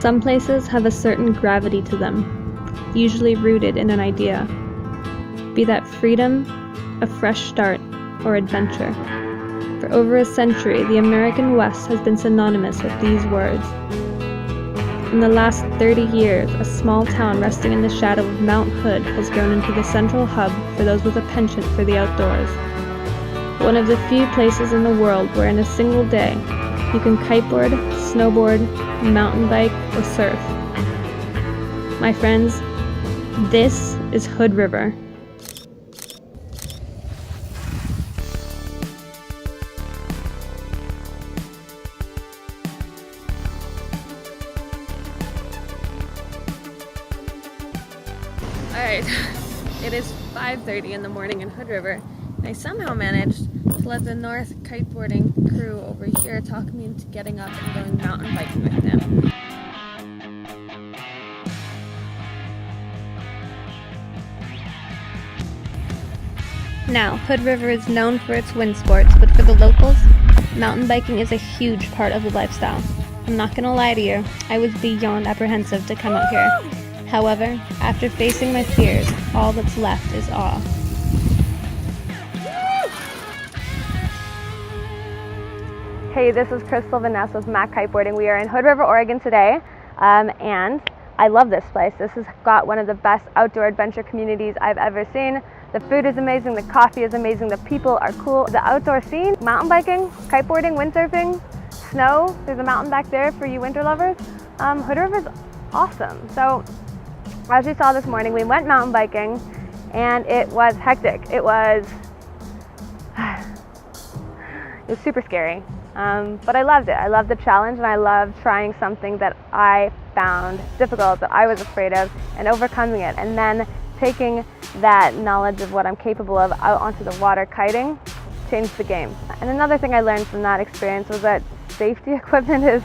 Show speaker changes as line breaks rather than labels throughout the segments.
Some places have a certain gravity to them, usually rooted in an idea, be that freedom, a fresh start, or adventure. For over a century, the American West has been synonymous with these words. In the last 30 years, a small town resting in the shadow of Mount Hood has grown into the central hub for those with a penchant for the outdoors. One of the few places in the world where in a single day you can kiteboard, snowboard, mountain bike, or surf. My friends, this is Hood River. Alright, it is 5:30 in the morning in Hood River, and I somehow managed to let the North kiteboarding crew over here talk me into getting up and going mountain biking with them. Now, Hood River is known for its wind sports, but for the locals, mountain biking is a huge part of the lifestyle. I'm not gonna lie to you, I was beyond apprehensive to come out here. However, after facing my fears, all that's left is awe. Hey, this is Veness with Mac Kiteboarding. We are in Hood River, Oregon today, and I love this place. This has got one of the best outdoor adventure communities I've ever seen. The food is amazing, the coffee is amazing, the people are cool. The outdoor scene, mountain biking, kiteboarding, windsurfing, snow, there's a mountain back there for you winter lovers. Hood River is awesome. So, as you saw this morning, we went mountain biking, and it was hectic. It was super scary, but I loved it. I loved the challenge, and I loved trying something that I found difficult, that I was afraid of, and overcoming it, and then taking that knowledge of what I'm capable of out onto the water kiting changed the game. And another thing I learned from that experience was that safety equipment is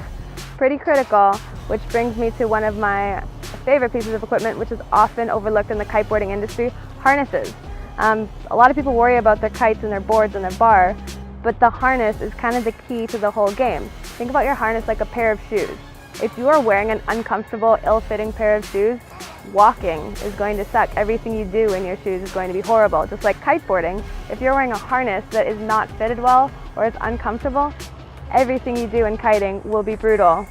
pretty critical, which brings me to one of my favorite pieces of equipment, which is often overlooked in the kiteboarding industry: harnesses. A lot of people worry about their kites and their boards and their bar, but the harness is kind of the key to the whole game. Think about your harness like a pair of shoes. If you are wearing an uncomfortable, ill-fitting pair of shoes, walking is going to suck. Everything you do in your shoes is going to be horrible. Just like kiteboarding, if you're wearing a harness that is not fitted well or is uncomfortable, everything you do in kiting will be brutal,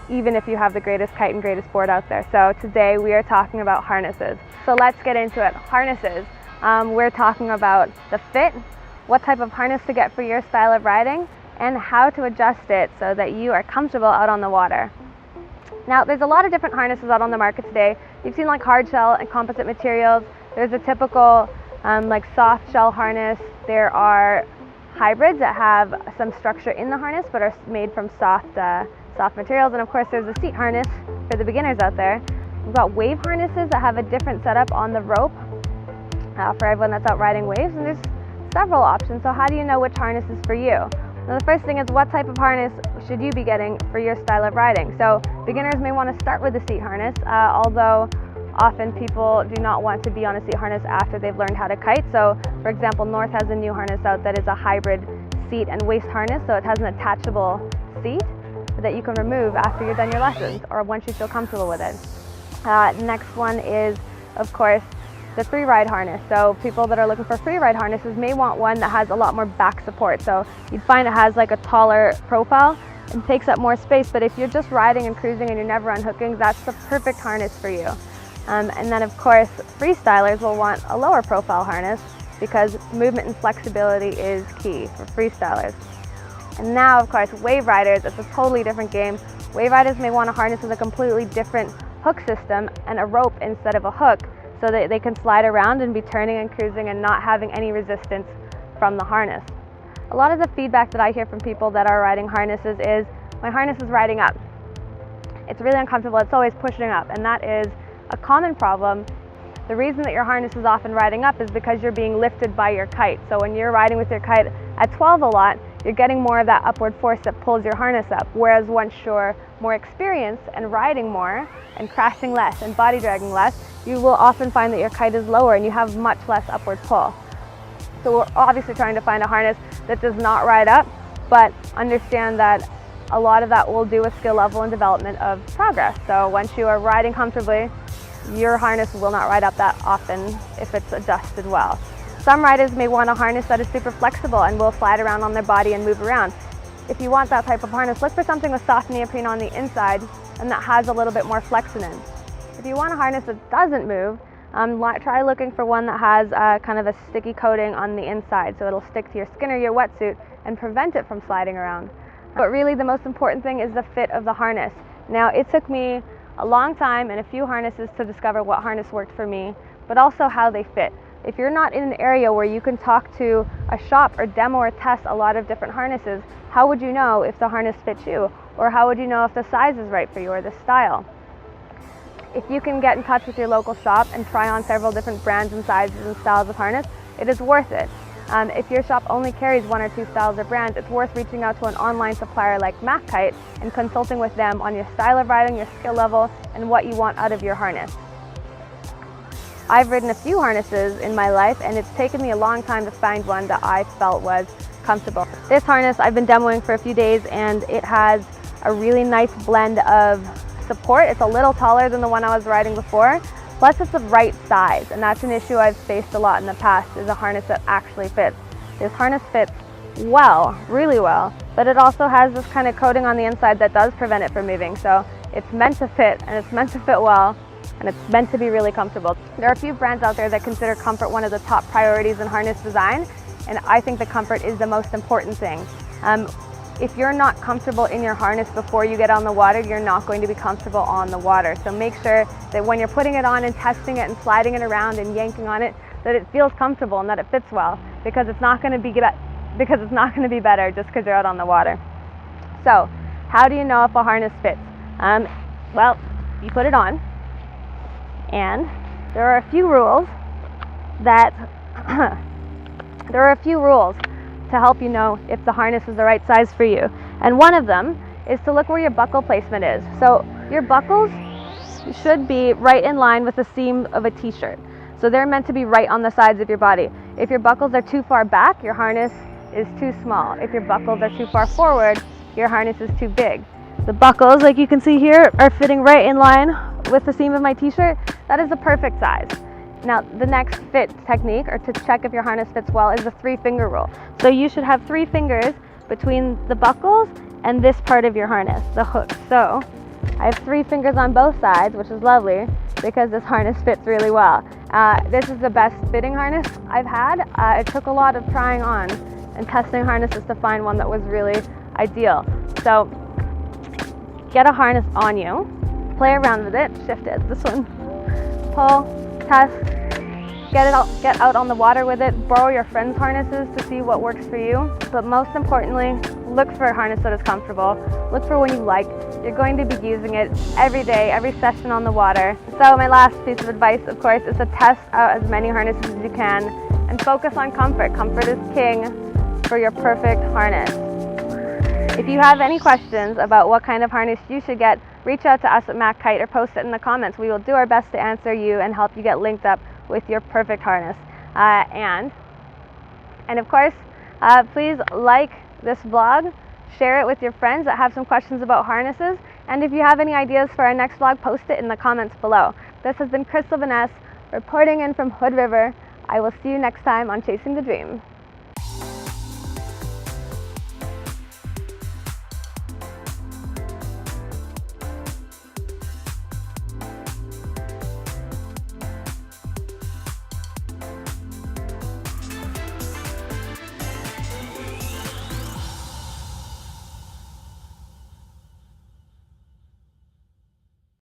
even if you have the greatest kite and greatest board out there. So today we are talking about harnesses. So let's get into it. Harnesses. We're talking about the fit, what type of harness to get for your style of riding, and how to adjust it so that you are comfortable out on the water. Now, there's a lot of different harnesses out on the market today. You've seen like hard shell and composite materials. There's a typical like soft shell harness. There are hybrids that have some structure in the harness but are made from soft materials, and of course there's a seat harness for the beginners out there. We've got wave harnesses that have a different setup on the rope for everyone that's out riding waves, and there's several options. So how do you know which harness is for you? Now, the first thing is, what type of harness should you be getting for your style of riding? So beginners may want to start with a seat harness, although often people do not want to be on a seat harness after they've learned how to kite. So for example, North has a new harness out that is a hybrid seat and waist harness, so it has an attachable seat that you can remove after you're done your lessons or once you feel comfortable with it. Next one is, of course, the free ride harness. So people that are looking for free ride harnesses may want one that has a lot more back support. So you'd find it has like a taller profile and takes up more space, but if you're just riding and cruising and you're never unhooking, that's the perfect harness for you. And then of course, freestylers will want a lower profile harness because movement and flexibility is key for freestylers. And now, of course, wave riders, it's a totally different game. Wave riders may want a harness with a completely different hook system and a rope instead of a hook, so that they can slide around and be turning and cruising and not having any resistance from the harness. A lot of the feedback that I hear from people that are riding harnesses is, my harness is riding up. It's really uncomfortable, it's always pushing up, and that is a common problem. The reason that your harness is often riding up is because you're being lifted by your kite. So when you're riding with your kite at 12 a lot, you're getting more of that upward force that pulls your harness up. Whereas once you're more experienced and riding more and crashing less and body dragging less, you will often find that your kite is lower and you have much less upward pull. So we're obviously trying to find a harness that does not ride up, but understand that a lot of that will do with skill level and development of progress. So once you are riding comfortably, your harness will not ride up that often if it's adjusted well. Some riders may want a harness that is super flexible and will slide around on their body and move around. If you want that type of harness, look for something with soft neoprene on the inside and that has a little bit more flex in it. If you want a harness that doesn't move, try looking for one that has kind of a sticky coating on the inside, so it'll stick to your skin or your wetsuit and prevent it from sliding around. But really the most important thing is the fit of the harness. Now, it took me a long time and a few harnesses to discover what harness worked for me, but also how they fit. If you're not in an area where you can talk to a shop or demo or test a lot of different harnesses, how would you know if the harness fits you? Or how would you know if the size is right for you or the style? If you can get in touch with your local shop and try on several different brands and sizes and styles of harness, it is worth it. If your shop only carries 1 or 2 styles or brands, it's worth reaching out to an online supplier like Kite and consulting with them on your style of riding, your skill level, and what you want out of your harness. I've ridden a few harnesses in my life, and it's taken me a long time to find one that I felt was comfortable. This harness I've been demoing for a few days, and it has a really nice blend of support. It's a little taller than the one I was riding before, plus it's the right size, and that's an issue I've faced a lot in the past, is a harness that actually fits. This harness fits well, really well, but it also has this kind of coating on the inside that does prevent it from moving, so it's meant to fit, and it's meant to fit well, and it's meant to be really comfortable. There are a few brands out there that consider comfort one of the top priorities in harness design, and I think the comfort is the most important thing. If you're not comfortable in your harness before you get on the water, you're not going to be comfortable on the water. So make sure that when you're putting it on and testing it and sliding it around and yanking on it, that it feels comfortable and that it fits well, because it's not going to be better just because you're out on the water. So how do you know if a harness fits? Well, you put it on, and there are a few rules to help you know if the harness is the right size for you. And one of them is to look where your buckle placement is. So your buckles should be right in line with the seam of a t-shirt. So they're meant to be right on the sides of your body. If your buckles are too far back, your harness is too small. If your buckles are too far forward, your harness is too big. The buckles, like you can see here, are fitting right in line with the seam of my t-shirt. That is the perfect size. Now, the next fit technique, or to check if your harness fits well, is the 3-finger rule. So you should have 3 fingers between the buckles and this part of your harness, the hook. So I have 3 fingers on both sides, which is lovely because this harness fits really well. This is the best fitting harness I've had. It took a lot of trying on and testing harnesses to find one that was really ideal. So get a harness on you, play around with it, shift it, this one, pull, test, get out on the water with it, borrow your friends' harnesses to see what works for you. But most importantly, look for a harness that is comfortable. Look for one you like. You're going to be using it every day, every session on the water. So my last piece of advice, of course, is to test out as many harnesses as you can and focus on comfort. Comfort is king for your perfect harness. If you have any questions about what kind of harness you should get, reach out to us at Kite or post it in the comments. We will do our best to answer you and help you get linked up with your perfect harness. And of course, please like this vlog, share it with your friends that have some questions about harnesses, and if you have any ideas for our next vlog, post it in the comments below. This has been Veness reporting in from Hood River. I will see you next time on Chasing the Dream.